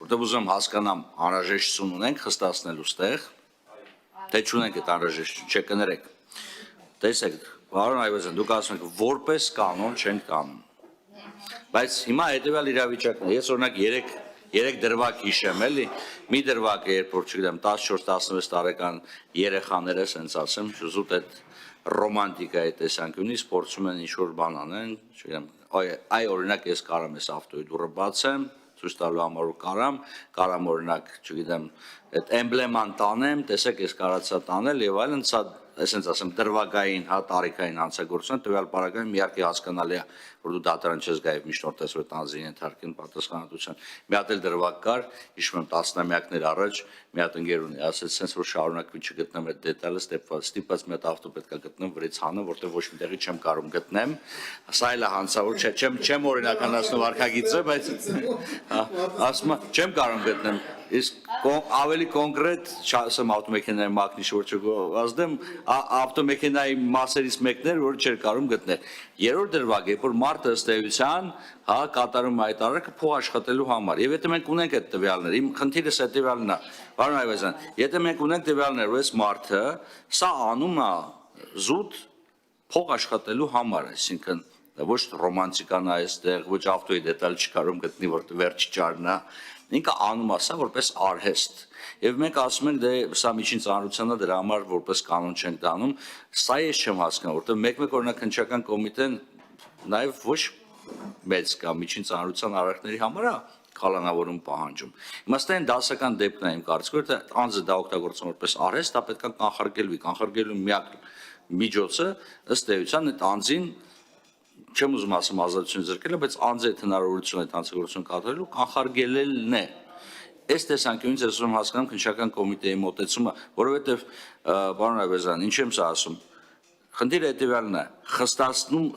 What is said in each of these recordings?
որտեղ ուզում հասկանամ անհրաժեշտություն ունենք խստացնելու ստեղ, թե չունենք այդ անհրաժեշտություն, չէ կներեք։ Տեսեք, պարոն Այվազյան, դուք ասում եք որպես կանոն չենք անում։ Բայց հիմա հետևյալ իրավիճակն է, ես օրինակ 3 դրվագ հիշեմ, էլի, մի դրվագ է, երբ որ չգիտեմ 14-16 տարեկան երեխաները, ասենց ասեմ, զուտ այդ ռոմանտիկայի տեսանկյունից փորձում են ինչ-որ բան անեն, չգիտեմ, այ օրինակ ես կարամ ես ավտոյի դուռը բացեմ, ցույց տալու համար կարամ օրինակ, չգիտեմ, այդ էմբլեման տանեմ, տեսեք ես կարացա տանել եւ այլն, սա այսպես ասեմ դրվագային, հա տարիքային հանցագործություն, տվյալ պարագայում իհարկե հասկանալի է, որ դու դատարան չես գայ միջնորդես որ տանձին ենթարկեն պատասխանատվության։ Մի հատ էլ դրվագ կար, հիշում եմ տասնամյակներ առաջ, մի հատ ընկեր ունի, ասեց sense որ շարունակվի չգտնեմ այդ դետալը, ստիպված մի հատ ավտո պետքա գտնեմ վրից հանը, որտեղ ոչ մի տեղի չեմ կարող գտնեմ։ Սա էլ է հանցավոր, չեմ օրինականացնում վարքագիծը, բայց ասում չեմ կարող գտնեմ։ Իսկ ավելի կոնկրետ, ասեմ ավտոմեքենայի մակնիշ որ չգազդեմ, ավտոմեքենայի մասերից մեկներ, որ չէր կարող գտնել։ Երրորդ դրվագ է, որ մարդը ըստ էության, հա, կատարում այդ արարքը փող աշխատելու համար։ Եվ եթե մենք ունենք այդ տվյալները, իմ խնդիրս այդ տվյալն է, պարոն Այվազյան, եթե մենք ունենք տվյալներ, որ այս մարդը սա անում է զուտ փող աշխատելու համար, այսինքն ոչ ռոմանտիկան է այստեղ, ոչ ավտոյի դետալ չկարում գտնի, որտեղ վերջ ճարն է, ինքը անում է սա որպես արհեստ։ Եվ մենք ասում ենք դե սա միջին ծանրությունն է, դրա համար որպես կանոն չենք դանում, սա ես չեմ հասկանում, որտեղ մեկ օրինակ հնչական կոմիտեն նաև ոչ մեծ կամ միջին ծանրության արարքների համար է կալանավորում պահանջում։ Իմաստային դասական դեպքն է իմ կարծիքով, թե անձը դա օգտագործում որպես արհեստ, դա պետք է կանխարգելվի միակ միջոցը ըստ էության այդ անձին չեմ ուզում ասում ազատություն զրկելը, բայց անձի այդ հնարավորությունը այդ հանցագործություն կատարելու կանխարգելելն է։ Այս տեսանկյունից ես ուզում հասկանամ քննչական կոմիտեի մոտեցումը, որովհետև պարոն Այվազյան, ինչ եմ սա ասում։ Խնդիրը հետևյալն է,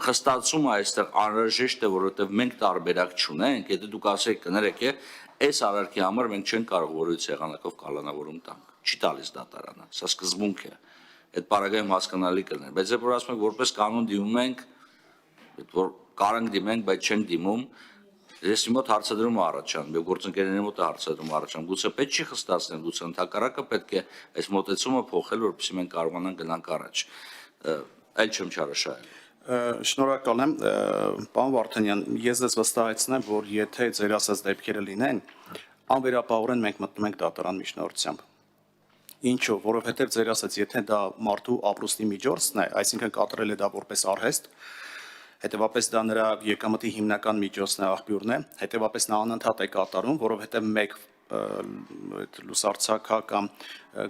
խստացումը այստեղ անհրաժեշտ է, որովհետև մենք տարբերակ չունենք, եթե դուք ասեք կներեք, այս արարքի համար մենք չենք կարող որևէ եղանակով կալանավորում տանք։ Չի տալիս դատարանը, սա սկզբունք է։ Այդ պարագայում հասկանալի կլիներ, բայց երբ որ ասում ենք որպես կանոն դիմում ենք, որ կարանք դիմենք, բայց չենք դիմում, ես իմ մոտ հարցադրում առաջանում, եւ գործընկերների մոտ հարցադրում առաջանում, գուցե պետք չի խստացնել, գուցե ընդհակառակը պետք է այս մոտեցումը փոխել, որպեսզի մենք կարողանանք գնանք առաջ։ Այլ չեմ չարաշահել։ Շնորհակալ եմ, պարոն Վարդանյան, ես ձեզ վստահեցնեմ, որ եթե ձեր ասած դեպքերը լինեն, անվերապահորեն մենք մտնում ենք դատարան միջնորդությամբ։ Ինչու, որովհետև ձեր ասած, եթե դա մարդու ապրուստի միջոցն է, այսինքն կատարել է դա որպես արհեստ, հետևապես դա նրա եկամտի հիմնական միջոցն է, աղբյուրն է, հետևապես նա անընդհատ է կատարում, որովհետև մեկ լուսարձակա կամ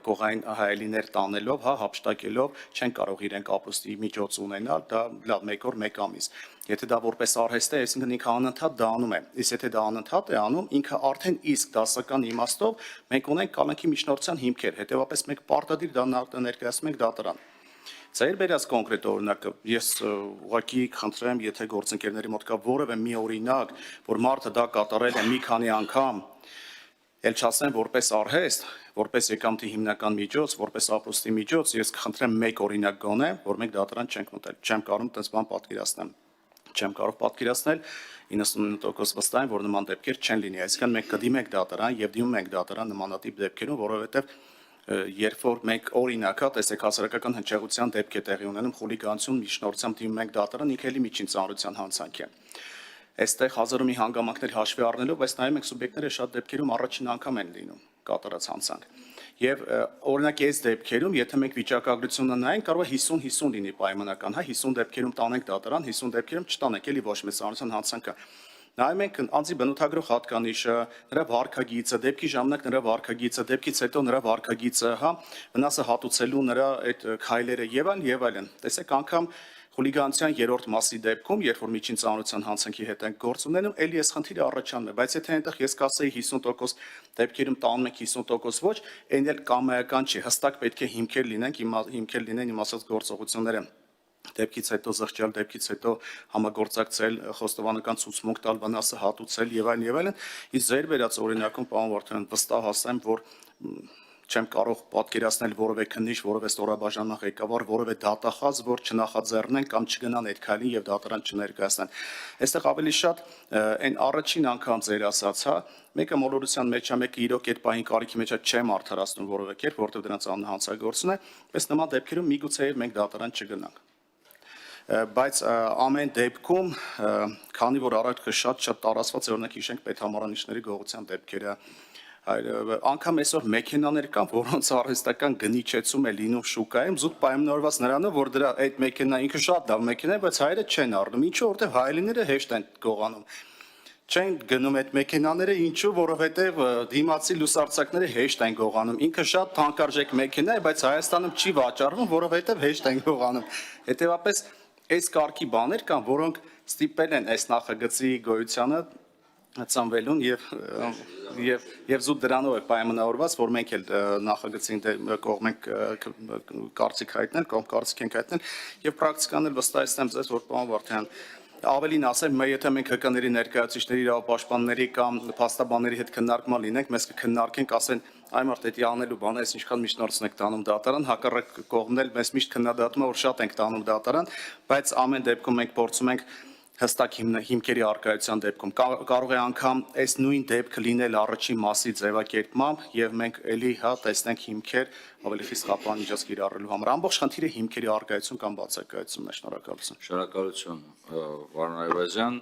կողային հայելիներ տանելով, հա, հափշտակելով չեն կարող իրենք ապրուստի միջոց ունենալ, դա լավ 1 օր 1 ամիս։ Եթե դա որպես արհեստ է, այսինքն ինքը անընդհատ դա անում է։ Իսկ եթե դա անընդհատ է անում, ինքը արդեն իսկ դասական իմաստով մենք ունենք կալանքի միջնորդության հիմքեր, հետևապես մենք պարտադիր դա ներկայացնում ենք դատարան։ Ձեր բերած կոնկրետ օրինակը ես ուղղակի խնդրեմ, եթե գործընկերների մոտ կա որևէ մի օրինակ, որ մարդը դա կատարել է մի քանի անգամ, ել չասեմ որպես արհեստ, որպես եկամտի հիմնական միջոց, որպես ապրուստի միջոց, ես կխնդրեմ 1 օրինակ գոնե, որ մենք դատարան չենք մտել, չեմ կարող այդպես բան պատկերացնել, չեմ կարող պատկերացնել 99% վստահ եմ, որ նման դեպքեր չեն լինի, այսինքն մենք կդիմենք դատարան եւ դիմում ենք դատարան նմանատիպ դեպքերում, որովհետեւ երբ որ մենք օրինակա տեսեք հասարակական հնչեղության դեպք է տեղի ունենում խուլիգանություն միջնորդությամբ դիմում ենք դատարան ինքը էլի միջին ծանրության հանցանք է այստեղ հազարու մի հանգամանքներ հաշվի առնելով բայց նայում ենք սուբյեկտները շատ դեպքերում առաջին անգամ են լինում կատարած հանցանք եւ օրինակ այս դեպքերում եթե մենք վիճակագրությունը նայենք կարող է 50-50 լինի պայմանական հա 50 դեպքերում տանենք դատարան 50 դեպքերում չտանենք էլի ոչ մեծ ծանրության հանցանքը Նայում ենք անձի բնութագրող հատկանիշը, նրա վարքագիծը, դեպքի ժամանակ նրա վարքագիծը, դեպքից հետո նրա վարքագիծը, հա, վնասը հատուցելու նրա այդ քայլերը եւ այլն։ Տեսեք, անգամ խուլիգանության երրորդ մասի դեպքում, երբ որ միջին ծանրության հանցանքի հետ ենք գործ ունենում, էլի այս խնդիրը առաջանում է, բայց եթե այնտեղ ես կասեի 50% դեպքերում տանում ենք 50% ոչ, այն էլ կամայական չի, հստակ պետք է հիմքեր լինեն իմ ասած գործողությունները Դեպքից հետո զղջալ, դեպքից հետո համագործակցել, խոստովանական ցուցմունք տալ, վնասը հատուցել եւ այլն։ Իսկ ձեր վերած օրինակում, պարոն Վարդանյան, վստահ ասեմ, որ չեմ կարող պատկերացնել որևէ քննիչ, որևէ ստորաբաժանման ղեկավար, որևէ դատախազ, որ չնախաձեռնեն կամ չգնան այդ քայլին եւ դատարան չներկայացնեն։ Այստեղ ավելի շատ այն առաջին անգամ ձեր ասած, հա, մեկը մոլորության մեջ է, մեկը իրոք այդ պահին կարիքի մեջ է, չեմ արդարացնում որևէ կերպ, որովհետեւ դրանց անհանցագործություն է, բայց նման դեպքերում միգուցե մենք դատարան չգնանք։ Բայց ամեն դեպքում, քանի որ առաջ շատ տարածված է, օրինակ հիշենք պետհամարանիշների գողության դեպքերը, անգամ այսօր մեքենաներ կան, որոնց արհեստական գնիչեցում է լինում շուկայում, զուտ պայմանավորված նրանով, որ դրա այդ մեքենա ինքը շատ լավ մեքենա է, բայց հայերը չեն առնում, ինչու, որովհետև հայելիները հեշտ են գողանում։ Չեն գնում այդ մեքենաները, ինչու, որովհետև դիմացի լուսարձակները հեշտ են գողանում։ Ինքը շատ թանկարժեք մեքենա է, բայց Հայաստանում չի վաճառվում, որովհետև հեշտ են գողանում։ Հետևաբար այս կարգի բաներ կան, որոնք ստիպել են այս նախագծի գոյությանը ծնվելուն եւ զուտ դրանով է պայմանավորված, որ մենք էլ նախագծին կողմենք կարծիք հայտնել, կամ կարծիք ենք հայտնել եւ պրակտիկան էլ վստահեցնեմ ձեզ, որ պարոն Վարդանյան ավելին ասեմ, եթե մենք ՀԿ-ների ներկայացուցիչների, իրավապաշտպանների կամ փաստաբանների հետ քննարկման լինենք, մեզ կքննարկենք, ասեն, այ մարդ դա անելու բան է, ինչքան միջնորդն եք տանում դատարան, հակառակ կողմն էլ մեզ միշտ քննադատում է, որ շատ ենք տանում դատարան, բայց ամեն դեպքում մենք փորձում ենք հստակ հիմքերի առկայության դեպքում կարող է անգամ այս նույն դեպքը լինել առաջին մասի ձևակերպմամբ եւ մենք էլի հա տեսնենք հիմքեր ավելի խիստ խափան միջոց կիրառելու համար ամբողջ խնդիրը հիմքերի առկայություն կամ բացակայությունն է։ Շնորհակալություն։ Շնորհակալություն, պարոն Այվազյան։